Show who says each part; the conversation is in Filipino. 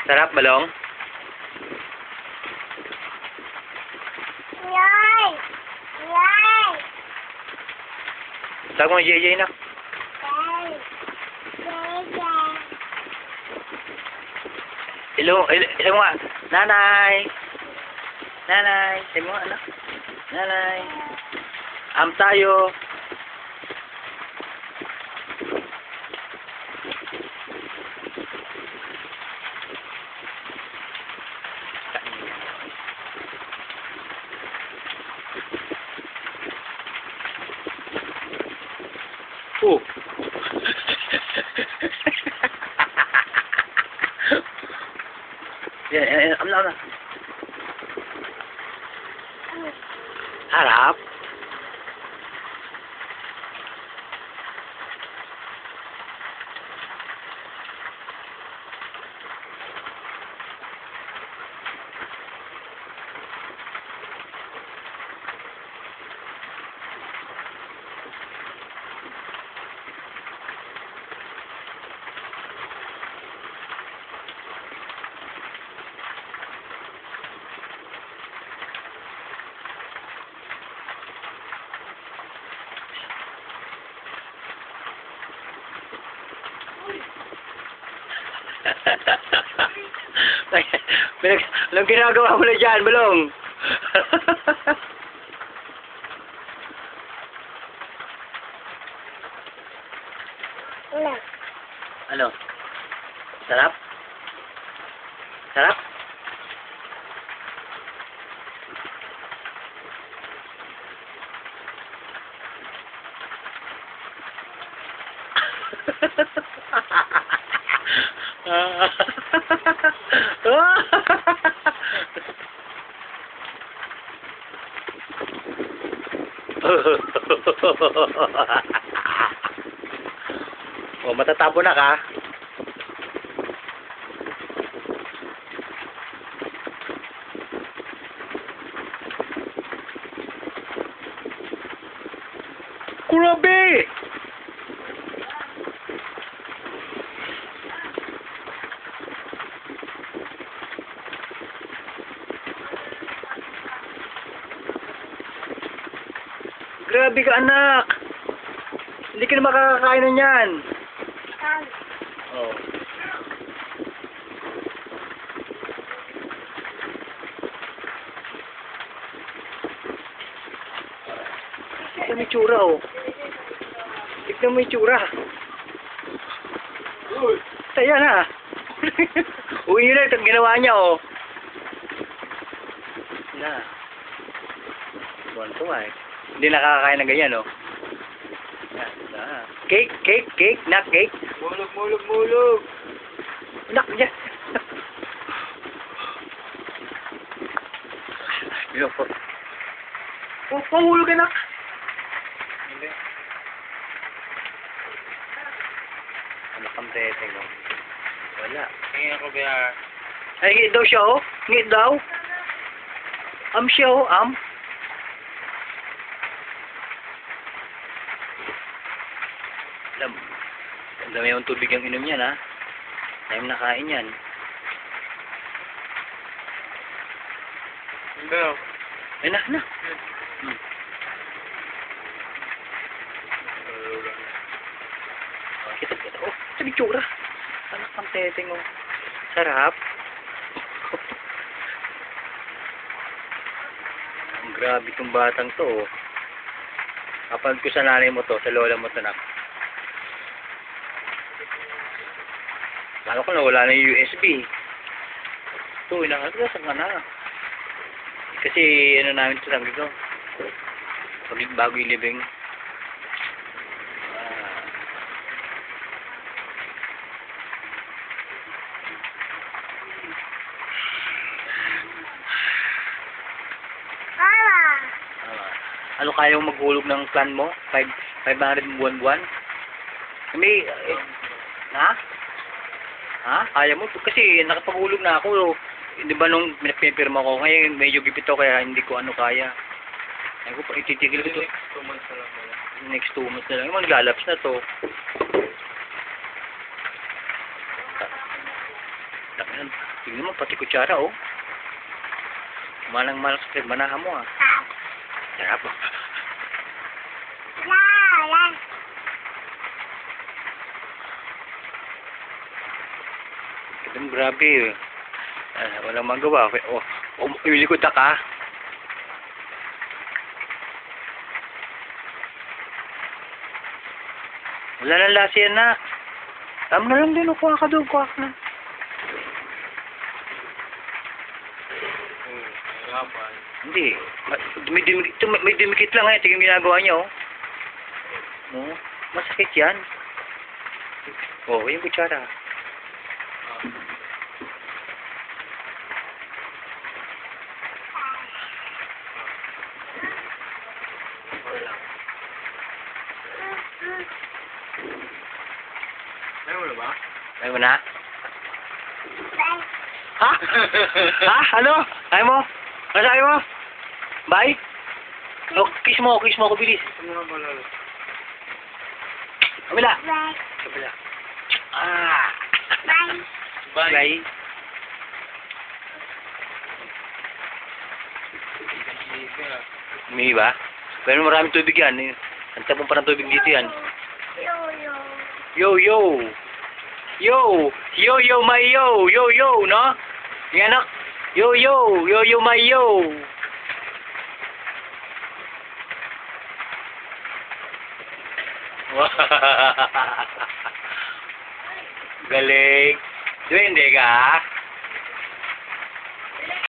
Speaker 1: Sarap, balong?
Speaker 2: Yay! Yay!
Speaker 1: Tawag mo JJ na.
Speaker 2: Yay! Yay!
Speaker 1: Ilong mo nga. Nanay! Nanay! Sabi mo nga, anak. Nanay! Tayo! Oh! Yan, na. Harap. Anong ginagawa mo na dyan, Balong? Ano? Sarap? Sarap? Oh, matatabo na ka. Grabe! Grabe ka, anak. Hindi ka na makakakain na yan. Oh. Tignan mo yung tsura, oh. Tignan mo yung tsura. Taya na. Uwi na itong ginawa niya, oh. Na. Buwan to, eh. Hindi nakakakain ng ganyan, oh. Cake, not cake. Mulog. Nak, yan. Pahulog ka, nak. Hindi. Anak ang teteng, oh. Wala. Tingin ako, Bea. Ay, ngit daw siya, oh. Ngit daw. Siya, oh. Ang dami yung tubig yung inom yan, ha? Time na kain yan.
Speaker 3: Hindi.
Speaker 1: Ay na. Kita. Oh, sa bitsura. Anak ang teteng, oh. Sarap. Ang grabe tong batang to, oh. Kapag ko sa nanay mo to, sa lola mo to, nak. Lalo ko na wala na yung USB. Ito, saan ka na? Kasi, ano namin ito lang dito. Bago yung living. Ano kaya mo maghulog ng plan mo? 500 buwan-buwan? May, ha? Ha? Kaya mo? Kasi nakapaghulog na ako. Di ba nung pinapirma ko, ngayon medyo gipit ako kaya hindi ko ano kaya. Ay ko pa ititigil ko ito.
Speaker 3: Next 2 months na lang.
Speaker 1: Next 2 months na lang. Maglalaps na to. Tingnan mo, pati kutsara, oh. Malang-malang sa manahan mo, ah.
Speaker 2: Tap.
Speaker 1: Sarap.
Speaker 2: La, la.
Speaker 1: Grabe, eh. Walang magawa. Ilikod na ka. Wala na lasa yan, na. Tama na lang din, oh. Kuha ka doon, kuha ka na. Hindi. May dumikit lang, eh. Tingin ginagawa niya, oh. No? Masakit yan. Oh, yung kutsara.
Speaker 3: Ayaw mo na ba?
Speaker 1: Ayaw mo na?
Speaker 2: Bye.
Speaker 1: Ha? Ha? Ano? Ayaw mo? Ano sabi mo? Bye? Oh, kiss mo ako, bilis.
Speaker 3: Ano nga ba lalo?
Speaker 1: Kabila.
Speaker 2: Bye.
Speaker 1: Kabila. Ah.
Speaker 2: Bye.
Speaker 1: Bye. May ba? Pero maraming tubig yan. Eh. Ang tapong pa ng tubig dito yan.
Speaker 2: Yo, yo.
Speaker 1: Yo, yo. Yo. Yo, yo, my yo. Yo, yo, no? Yung anak. Yo, yo. Yo, yo, my yo. Galing. Duwende ka?